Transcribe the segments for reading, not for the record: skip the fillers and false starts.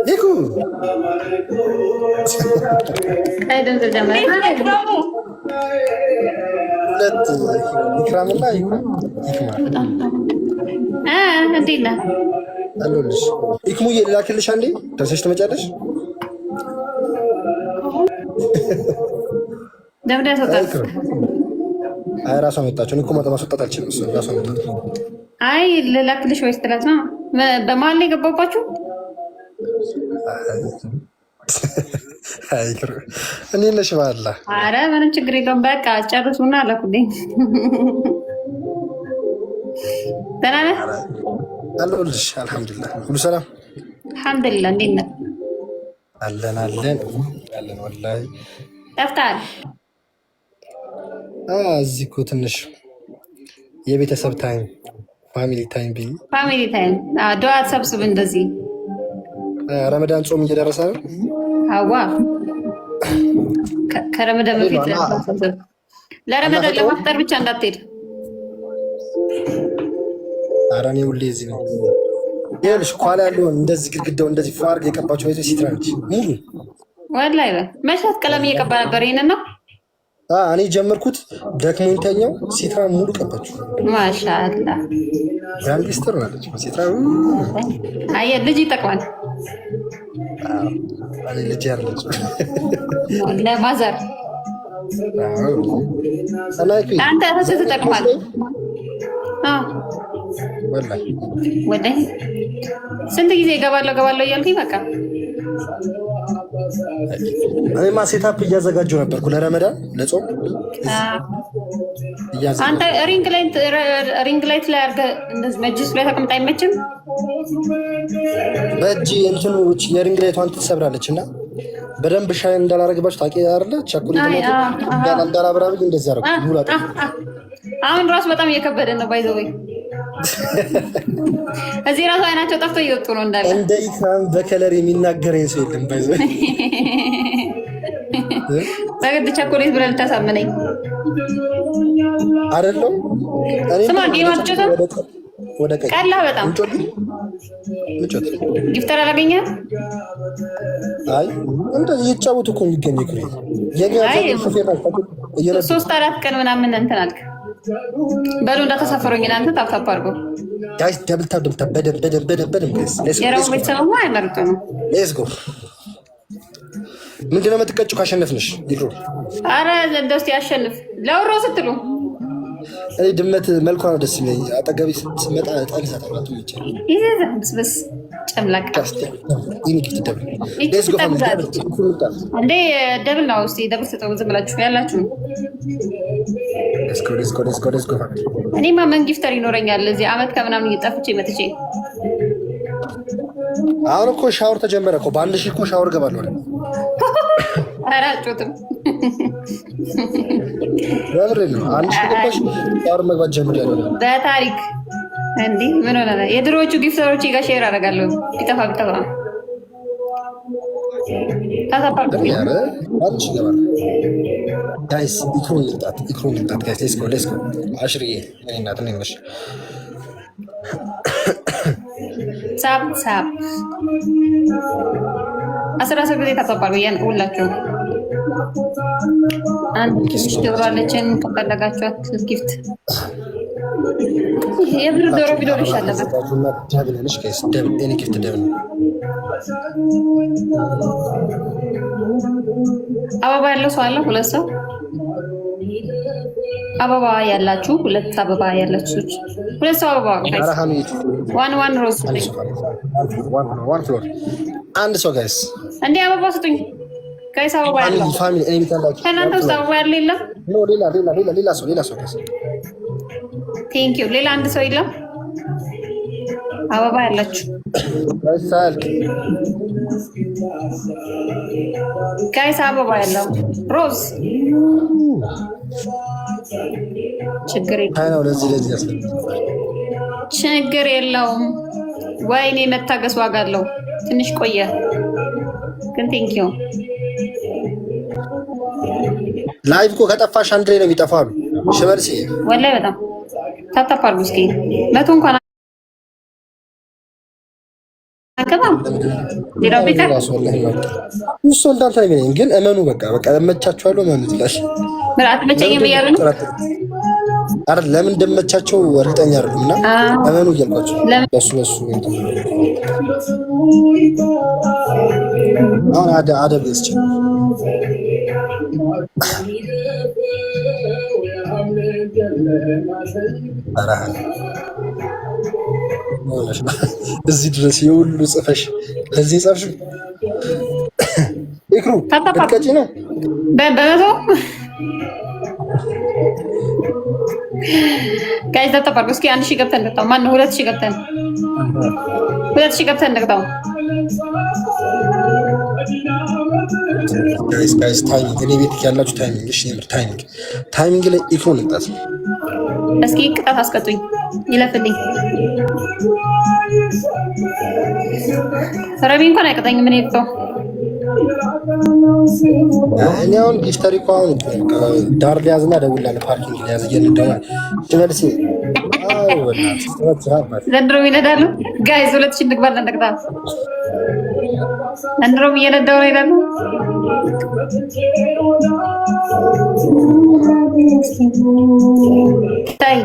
ይኩ አይደለም ተጀመረ ሁለት ኢክራምና ይኩማ እንዴት ነህ? አለሁልሽ። ኢክሙዬ ልላክልሽ አንዴ ደርሰሽ ትመጫለሽ። ደብዳ ያስወጣት። አይ ራሷ መጣች። እኔ እኮ ማስወጣት አልችልም። እሱ ራሷ መጣች። አይ ልላክልሽ ወይስ ትላት ነው? በመሀል ላይ የገባባችሁ እኔ ነሽ ባላ። አረ ምንም ችግር የለውም። በቃ ጨርሱና አላኩልኝ። ደህና ነህ? አለሁልሽ። አልሐምዱሊላህ ሁሉ ሰላም። አልሐምዱሊላህ። እንዴት ነህ? አለን አለን አለን። ወላሂ ጠፍተሃል። እዚህ እኮ ትንሽ የቤተሰብ ታይም ፋሚሊ ታይም ብዬ ፋሚሊ ታይም ዱዓ ተሰብስብ። እንደዚህ ረመዳን ጾም እየደረሰ ነው። አዋ ከረመዳን በፊት ለረመዳን ለማፍጠር ብቻ እንዳትሄድ። ኧረ እኔ ሁሌ እዚህ ነው። ይኸውልሽ ኋላ ያለውን እንደዚህ ግድግዳው እንደዚህ ፏርግ የቀባቸው ቤቶች ሲትራ ነች ሙሉ ወላሂ መሸት ቀለም እየቀባ ነበር። ይሄንን ነው እኔ ጀመርኩት። ደክሞኝ ተኛው። ሲትራ ሙሉ ቀባችሁ። ማሻአላ ጋንግስተር ናለች ሲትራ። አየ ልጅ ይጠቅማል። አይ ልጅ ያለች ለማዘር አንተ ራስህ ትጠቅማለህ። ወላሂ ስንት ጊዜ እገባለሁ እያልኩኝ በቃ እኔማ ሴታፕ እያዘጋጀሁ ነበርኩ ለረመዳን ለጾም። አንተ ሪንግ ላይት ላይ አድርገህ እንደዚህ መጅስ ላይ ተቀምጣ አይመችም? በእጅ እንትኑ የሪንግ ላይቷን ትሰብራለች እና በደንብ ሻይ እንዳላረግባችሁ ታውቂ አይደለ? ቸኩሌት እንዳላብራ ብዬ እንደዚህ አደረኩ። ሙሉ አሁን ራሱ በጣም እየከበደ ነው። ባይ ዘ ወይ እዚህ ራሱ አይናቸው ጠፍቶ እየወጡ ነው እንዳለ። እንደ ኢክራም በከለር የሚናገረኝ ሰው የለም። ባይ ዘ ወይ በግድ ቸኮሌት ብለህ ልታሳምነኝ አይደለም። ስማ ጌማቸው ወደ ቀኝ ቀላ በጣም ምጮት ጊፍተር አላገኘህም? አይ እንደዚህ እየተጫወቱ እኮ የሚገኝ ክሬ ሶስት አራት ቀን ምናምን እንትን አልክ። በሉ እንዳተሳፈሩኝ እናንተ ታፕታፕ አድርጎ ጋይስ ደብል ታፕ በደንብ የራው ቤተሰብማ አይመርጡ ነው። ሌትስ ጎ። ምንድን ነው የምትቀጭው ካሸነፍንሽ? ይግሩ አረ እንደውስ ያሸንፍ ለውሮ ስትሉ እኔ ድመት መልኳ ነው ደስ የሚለኝ። አጠገቤ ስትመጣ ጣል ሳታባቱ ይቻላል። ይሄ ብስብስ ጨምላቃ እንዴ ደብል ነው። እስኪ ደብል ስጠው። ዝም ብላችሁ ያላችሁ እኔማ ምን ጊፍተር ይኖረኛል እዚህ አመት ከምናምን እየጠፍቼ መጥቼ። አሁን እኮ ሻወር ተጀመረ እኮ በአንድ ሺህ እኮ ሻወር ገባለሁ። ኧረ አልጮትም። በምሬ ነው። አንድ ሺህ ገባሽ ሻወር መግባት ጀምሬያለሁ በታሪክ እንዴ ምን ሆነ? የድሮዎቹ ጊፍተሮች ጋር ሼር አደርጋለሁ። ቢጠፋ ታሳፓርኩ ያረ አንቺ ገባል። ጋይስ ኢክሩን ልጣት ጋይስ ሌትስ ጎ አሽሪዬ እኔ እናት ነኝ ነሽ ሳብ 10 ጊዜ ታሳፓርኩ ያን ሁላችሁ አንድ ትንሽ ዶሮ አለችን ከፈለጋችኋት ጊፍት የብር ዶሮ ቢኖር ይሻላል። ደብልሽ ጋይስ ደብል እኔ ጊፍት ደብል አበባ ያለው ሰው አለ? ሁለት ሰው አበባ ያላችሁ ሁለት አበባ ያላችሁ ሰዎች ሁለት ሰው አበባ ዋን ሮዝ ዋን ፍሎር አንድ ሰው ጋይስ እንዴ አበባ ስጡኝ ጋይስ። አበባ ያለው ፋሚሊ እኔ ብታላችሁ ከእናንተ ውስጥ አበባ ያለ የለም? ኖ ሌላ ሰው ጋይስ ቴንክ ዩ። ሌላ አንድ ሰው የለም? አበባ ያላችሁ ጋይስ አበባ ያለው ሮዝ ችግር የለውም። ወይኔ መታገስ ዋጋ አለው። ትንሽ ቆየ ግን ቴንክ ዩ። ላይቭ እኮ ከጠፋሽ አንድ ላይ ነው የሚጠፋሉ። ሽመልስ ወላሂ በጣም ታታፓርጉ እስኪ መቶ እንኳን አገባም ሌላው ቢቀር እሱ እንዳንተ አይገኝም። ግን እመኑ በቃ እመቻችኋለሁ። እመኑ ትላሽ ምራት መቸኝም እያሉ ነው አይደል? ለምን እንደመቻቸው እርግጠኛ አይደሉም። እና እመኑ እያልኳቸው በሱ አሁን አደብ ይስጭ እዚህ ድረስ የሁሉ ጽፈሽ ለዚህ ጻፍሽ ይክሩ ልትቀጪ ነው በመቶ ጋይስ ተጠፋርኩ። እስኪ 1000 ገብተን እንቅጣው። ማነው 2000 ገብተን 2000 ገብተን እንቅጣው። ጋይስ ታይሚንግ እኔ ቤት ያላችሁ ታይሚንግ እሺ፣ ታይሚንግ ላይ ኢክሩ ልጣት። እስኪ ቅጣት አስቀጡኝ ይለፍልኝ። ረቢ እንኳን አይቀጣኝም። ምን ይልጠው እኔ አሁን ጊፍተሪ እኮ አሁን ዳር ሊያዝና ደውላለሁ። ፓርኪንግ ሊያዝ እየነደው ትመልሲ ዘንድሮ ይነዳሉ ጋይዝ 2000 እንግባል እንደቅጣ ዘንድሮም እየነዳው ነው ይላሉ። ታይ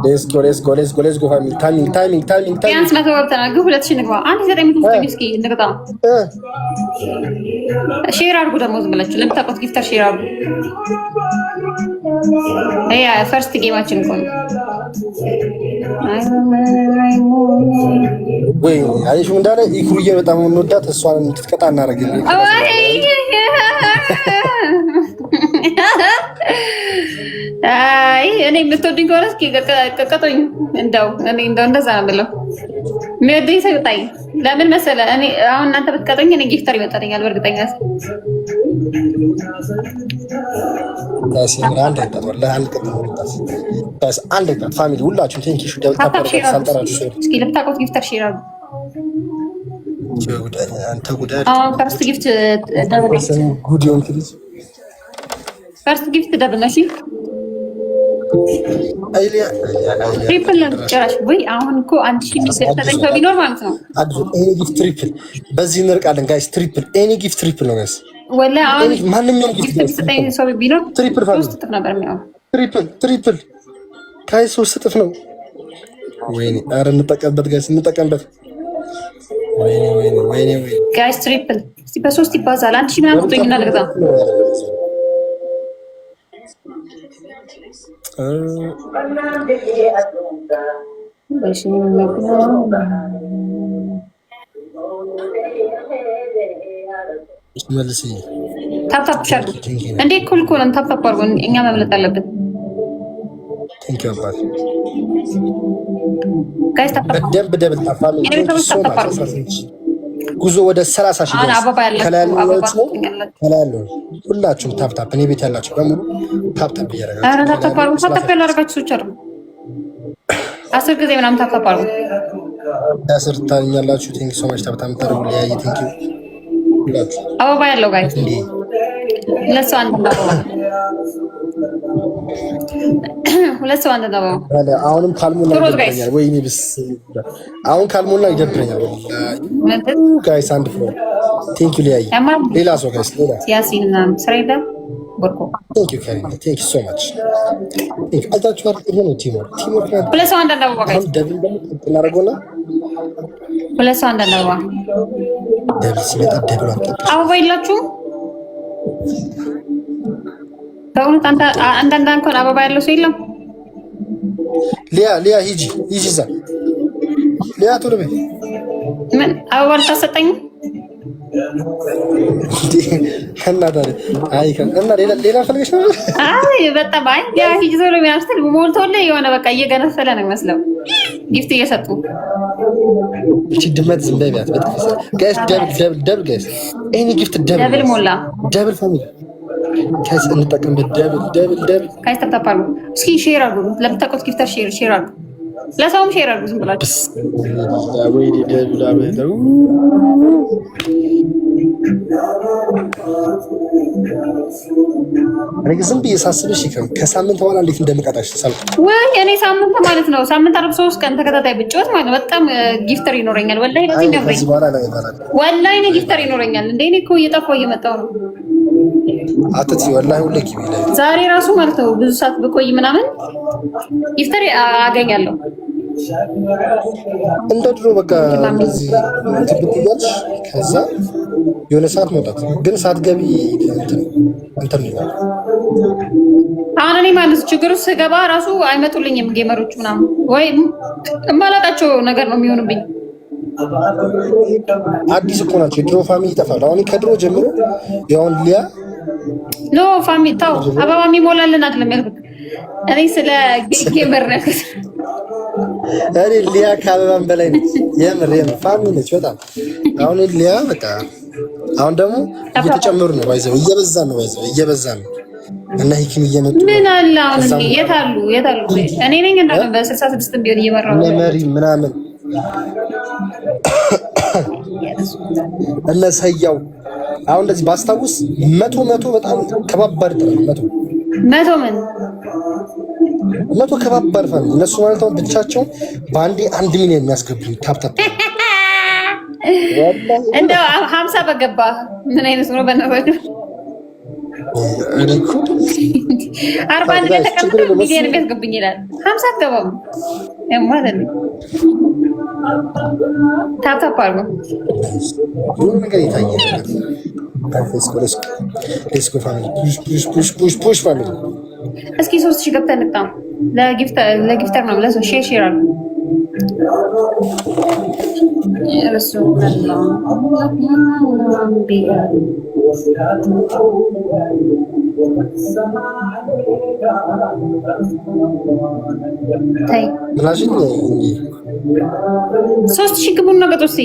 ሌስ ጎ ፋሚሊ ታይሚንግ ቢያንስ 100 ገብተናል። ግን 2000 እንግባ። 1900 እስኪ እንቅጣ። ሼር አድርጉ ደግሞ ዝም ብላችሁ ለምታውቁት ጊፍተር ሼር አድርጉ። ያ ፈርስት ጌማችን እኮ ነው። ወይ አይሽ እንዳለ ኢክሩዬ በጣም እንወዳት እሷን እንድትቀጣ እናደርግልኝ። አይ እኔ የምትወድኝ ከሆነ እስኪ ቀቀጡኝ። እንደው እንደዛ ነው የምለው። የሚወደኝ ሰው ይውጣኝ። ለምን መሰለህ? እኔ አሁን እናንተ ብትቀጡኝ እኔ ጊፍተር ይመጣልኛል በእርግጠኛ ፋሚሊ ሁላችሁም ቴንኪ ሹ ሳልጠራችሁ እስኪ ልብታቆት ጊፍተር ሼር አድርጉ። ፈርስት ጊፍት ደብል ነው። እሺ ትሪፕል ጭራሽ ወይ አሁን እኮ 1000 የሚሰጠኝ ሰው ቢኖር ማለት ነው። ኤኒ ጊፍት ትሪፕል በዚህ እንርቃለን ጋይስ። ትሪፕል ኤኒ ጊፍት ትሪፕል ነው ጋይስ። ወላ አሁን ማንኛውም ጊፍት የሚሰጠኝ ሰው ቢኖር ትሪፕል ፋሚሊ 3 እጥፍ ነበር የሚሆነው። ትሪፕል ጋይስ 3 እጥፍ ነው። ወይኔ ኧረ እንጠቀምበት ጋይስ እንጠቀምበት። ወይኔ ጋይስ ትሪፕል እስቲ በ3 ይባዛል። 1000 ምናምን ቁጥኝና ልግዛ ታፕታፕ ሻርዱ እንዴ ኩልኩልን ታፕታፕ አድርጎ እኛ መብለጥ አለብን። ጋይስ ታፕታፕ ደብል ታፋሚ ጉዞ ወደ 30 ሺህ ከላይ ሁላችሁም ታፕታፕ እኔ ቤት ያላችሁ በሙሉ ታፕታፕ እያደረጋችሁ ታፕታፕ ያላደረጋችሁ ሰዎች አሉ። 10 ጊዜ ምናምን ታፕታፕ አድርጉ። ያስር ታኛላችሁ። ቴንክ ሶ ማች ታፕታፕ ታደርጉ። ሊያይ ቴንክ ዩ ሁላችሁ። አበባ ያለው ጋይስ ሁለት ሰው አንድ አበባ አሁንም ካልሞላ ይደብረኛል። ወይኔ ብስ አሁን ካልሞላ ይደብረኛል። ጋይስ አንድ ፍሎ ቴንክ ዩ ሊያይ ሌላ ሰው ጋይስ ሌላ ያሲን ስራይዳ ወርቆ ቴንክ ዩ ካሪና ቴንክ ዩ ሶ ማች ቴንክ አልታችሁ አር ይሄ ነው ቲሞር ሁለት ሰው አንድ አበባ ጋይስ ደብል ደግሞ እናደርገውና ሁለት ሰው አንድ አበባ ደብል ሲመጣ ደብል አበባ የላችሁ በእውነት አንዳንድ እንኳን አበባ ያለው ሰው የለም። ሊያ ሂጂ እዛ ሊያ ቶሎ በይ። ምን አበባ ልታሰጠኝ? እና ሌላ ፈልገሽ ነው? አይ በጣም አይ ያ ሂጂ ቶሎ ቢያስተል ሞልቶልህ የሆነ በቃ እየገነፈለ ነው የሚመስለው ጊፍት እየሰጡ እቺ ድመት ዝም በይ ቢያት በጣም ጋይስ ደብል ጋይስ ኤኒ ጊፍት ደብል ሞላ ደብል ፋሚሊ ከስ እንጠቀምበት ደብል ካይስ ተጣጣሉ። እስኪ ሼር አድርጉ። ለምታውቁት ጊፍተር ሼር አድርጉ። ለሰውም ሼር አድርጉ ዝም ብላችሁ። እኔ ዝም ብዬ ሳስብሽ ከሳምንት በኋላ እንዴት እንደምቀጣሽ ወይ እኔ ሳምንት ማለት ነው 3 ቀን ተከታታይ ብጮት ማለት ነው በጣም ጊፍተር ይኖረኛል። ወላሂ ለዚህ ነብረኝ ወላሂ እኔ ጊፍተር ይኖረኛል። እንዴ እኔ እኮ እየጠፋሁ እየመጣሁ ነው። አትት ወላሂ ሁሌ ኪቢ ላይ ዛሬ ራሱ ማለት ነው ብዙ ሰዓት ብቆይ ምናምን ጊፍተር አገኛለሁ። እንደ ድሮ በቃ እንደዚህ ትብትያለሽ ከዛ የሆነ ሰዓት መውጣት ግን ሳትገቢ እንትን ይላል። አሁን እኔ ማለት ችግሩ ስገባ ራሱ አይመጡልኝም ጌመሮች ምናምን ወይ እማላውቃቸው ነገር ነው የሚሆንብኝ። አዲስ እኮ ናቸው። የድሮ ፋሚሊ ይጠፋል። አሁን ከድሮ ጀምሮ ያውን ሊያ ኖ ፋሚሊ ታው አበባ የሚሞላልን አይደለም ያልኩት እኔ ስለ ጌመር ነው። እኔ ሊያ ከአበባም በላይ ነች። የምር ፋሚሊ ነች በጣም አሁን ሊያ በቃ አሁን ደግሞ እየተጨመሩ ነው ባይዘው እየበዛ ነው እና ሂኪም እየመጡ ምን አለ አሁን የት አሉ እኔ ነኝ እንዳለ በ66 ቢሆን እየመራው ነው መሪ ምናምን እነ ሰያው አሁን እንደዚህ ባስታውስ መቶ በጣም ከባባድ ነው። መቶ ከባባድ ፋሚሊ እነሱ ማለት ነው ብቻቸው በአንዴ 1 ሚሊዮን የሚያስገቡኝ ታፕታፕ እንደው 50 በገባ ምን አይነት ነው በእናታችሁ? እኔኮ 41 ላይ ተቀምጦ ሚሊዮን የሚያስገብኝ ይላል። 50 አትገባም ማለት ነው። ታፕታፕ አድርጎ ሁሉ ነገር ይታያል። ሌስኮ ፋሚሊ ፑሽ ፋሚሊ እስኪ 3000 ገብተን እንጣ ለጊፍተር ነው ለሰው ሼር አሉ ታይ ምናሽን 3000 ግቡና ቀጥሲ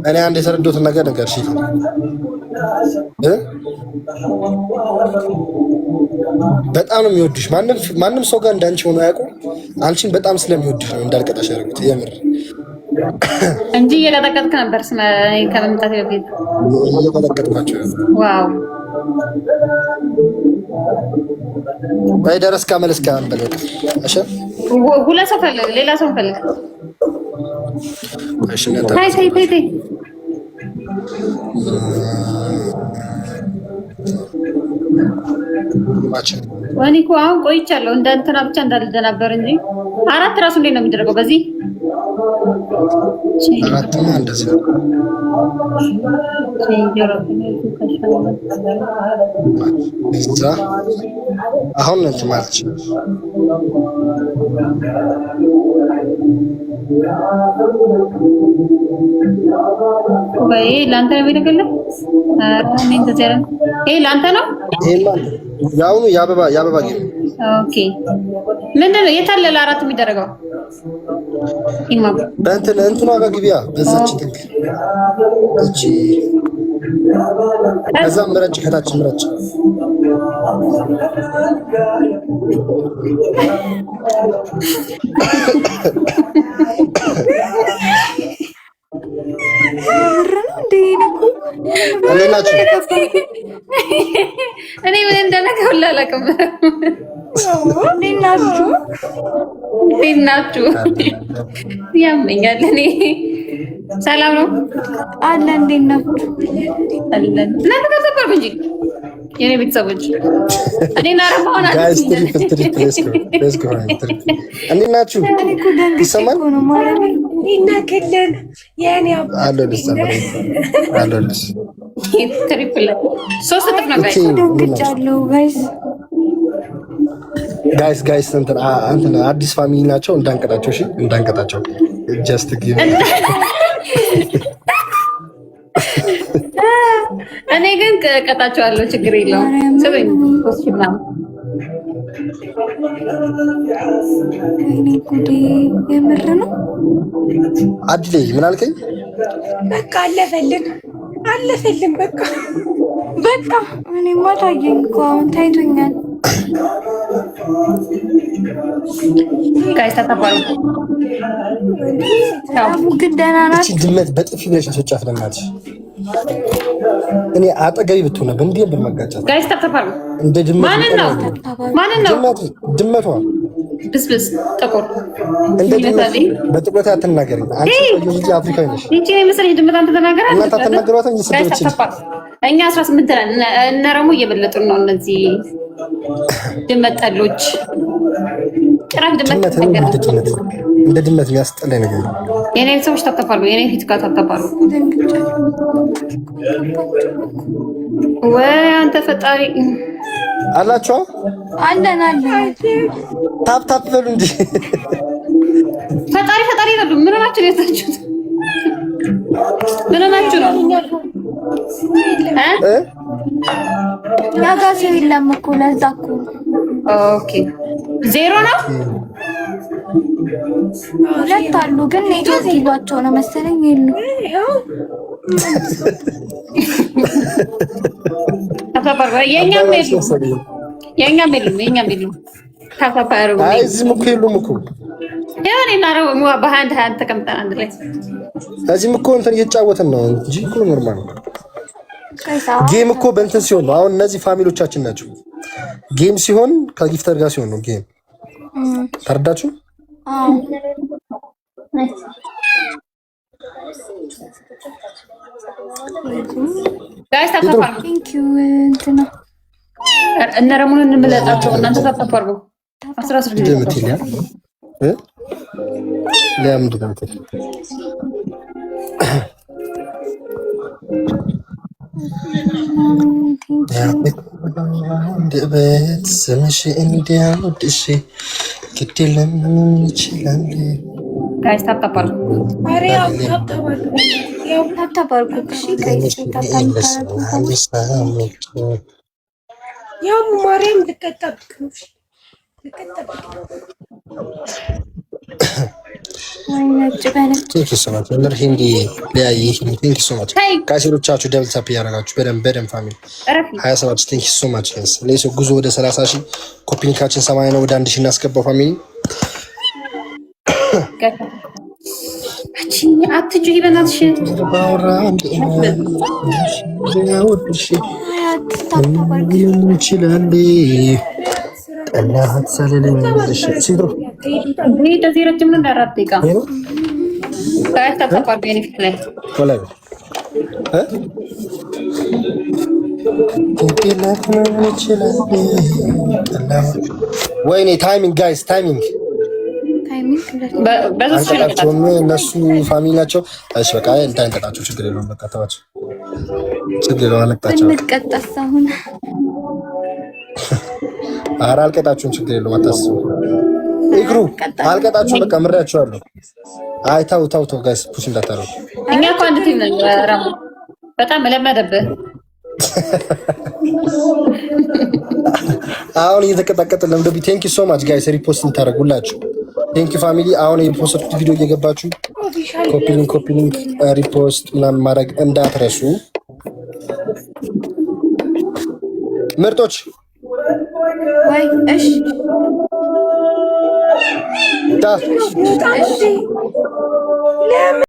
እኔ አንድ የተረዳሁትን ነገር እሺ በጣም ነው የሚወድሽ። ማንም ሰው ጋር እንዳንቺ ሆኖ አያውቁም። አንቺን በጣም ስለሚወድሽ ነው እንዳልቀጣሽ ያደረጉት የምር እንጂ እየቀጠቀጥክ ነበር ከመምጣቴ በፊት እየቀጠቀጥኳቸው። ዋው ወይ ደረስካ መለስካ አንበለ እሺ ሁለት ሰው ፈልግ፣ ሌላ ሰው ፈልግ። እሺ ታይ ወኒ እኮ አሁን ቆይቻለሁ እንደ እንትና ብቻ እንዳልደናበር እንጂ 4 ራሱ እንዴት ነው የሚደረገው? በዚህ 4 ነው እንደዚህ ነው። አሁን እንትን ማለት ወይ ላንተ ነው የሚደገለው? እኔ እንደዚህ አይደል? ይሄ ላንተ ነው? ያው ያበባ ጌም። ኦኬ ምንድነው የታለ ለ4 የሚደረገው? ኢማም እንትኗ ጋር ግቢያ በዛች ጥግ እቺ ከዛ ምረጭ ከታች ምረጭ እኔ ምን እንደነገው አላውቅም። እንዴት ናችሁ? ያመኛል። እኔ ሰላም ነው አለ። እንዴት ናችሁ? አለን። እናንተ ተሰበርኩ እንጂ የኔ ቤተሰቦች እኔና ረማውና እንዴት ናችሁ? ይሰማል ይናከለን የኔ አለልስ ትሪፕል 3 እጥፍ ነው ደንግጫለሁ ጋይስ እንትን አዲስ ፋሚሊ ናቸው። እንዳንቀጣቸው እሺ እንዳንቀጣቸው ጀስት ጊቭ እኔ ግን ቀጣቸዋለሁ ችግር የለውም። ስበኝ ፖስት ምናምን እኔ ጉዴ የምር ነው። አዲሌ ምን አልከኝ? በቃ አለፈልን በቃ እኔማ ታየኝ እኮ አሁን ታይቶኛል። ጋይስ ተተባሉ ግን ደህና ናት። ድመት በጥፊ ብለሽ አስወጫት ለእናትሽ። እኔ አጠገቢ ብትሆን ነበር እንዴ በመጋጫት። ጋይስ ተተባሉ እንደ ድመት ማንን ነው ድመቷ ብስብስ ጥቁር እንደ ድመት በጥቁረት አትናገሪ። አንቺ ልጅ አፍሪካዊ ነሽ እንጂ መሰለኝ ድመት አንተ ተናገረ እና ታተናገሯት ይስደውች እኛ 18 ነን። እነ ረሙ እየበለጡን ነው እነዚህ ድመት ጠሎች። ጭራሽ ድመት እንደ ድመት የሚያስጠላኝ ነገር ነው። የኔ ሰዎች ታተፋሉ። የኔ ፊት ጋር ታተፋሉ። ወይ አንተ ፈጣሪ አላችሁ አለን ታፕ ታፕ በሉ እንጂ ፈጣሪ ይላሉ። ምን ሆናችሁ ነው የታችሁት? ምን ሆናችሁ ነው? ያጋ ሰው የለም እኮ ለዛ እኮ ኦኬ ዜሮ ነው። ሁለት አሉ ግን ኔትወርክ ይዟቸው ነው መሰለኝ የሉ የኛም የሉም ታፋፋሩ አይ እዚህም እኮ የሉም እኮ ያኔ ናረው በአንድ ተቀምጠን አንድ ላይ እዚህም እኮ እንትን እየተጫወትን ነው እንጂ እኮ ኖርማል ነው። ጌም እኮ በእንትን ሲሆን ነው። አሁን እነዚህ ፋሚሊዎቻችን ናቸው። ጌም ሲሆን ከጊፍተር ጋር ሲሆን ነው ጌም። ተረዳችሁ? ጋይስ ታፋፋሩ ቴንክ ዩ እንትና እነ ረሙን እንመለጣቸው። እናንተ ታፋፋሩ 13 ጊዜ ለምትልያ ለምንድን ነው የምትል እንደበት ስምሽ እንዲያወድሽ ግድለም ይችላል። ጋይስ ታፋፋሩ ያው ማርያም ልቀጣብክ ነው። ካሴሮቻችሁ ደብል ታፕ እያደረጋችሁ በደንብ ፋሚሊ 27 ቴንክ ሶ ማች ሌሶ ጉዞ ወደ 30 ሺህ ኮፒኒካችን 80 ነው። ወደ 1 ሺህ እናስገባው ፋሚሊ። አትጁ ይበናትሽ እናት ሰለለኝ ሲድሮ እንደዚህ ረጅም ነው። እንዳራት ደቂቃ ታታቋርጥ የኔ ፊት ላይ ወላሂ ወይኔ ታይሚንግ ጋይስ ታይሚንግ አንቀጣቸውም እነሱ ፋሚሊ ናቸው። እሺ በቃ እንታንቀጣቸው ችግር የለውም። በቃ ተዋቸው ችግር የለውም። አለቅጣቸው እንቀጣስ አሁን ኧረ አልቀጣችሁም ችግር የለውም። አታስቡ ይግሩ አልቀጣችሁም። በቃ ምሬያችኋለሁ። አይ ተው ጋይስ ፑሽ እንዳታረጉ። እኛ እኮ አንድ ቲም ነን። ረሙ በጣም ለመደብህ አሁን እየተቀጣቀጠ ለምደብ ቴንክ ዩ ሶ ማች ጋይስ ሪፖስት እንታረጉላችሁ። ቴንክ ዩ ፋሚሊ። አሁን የፖስት ቪዲዮ እየገባችሁ ኮፒ ሊንክ ሪፖስት ምናምን ማድረግ እንዳትረሱ ምርጦች። ወይ እሺ ዳ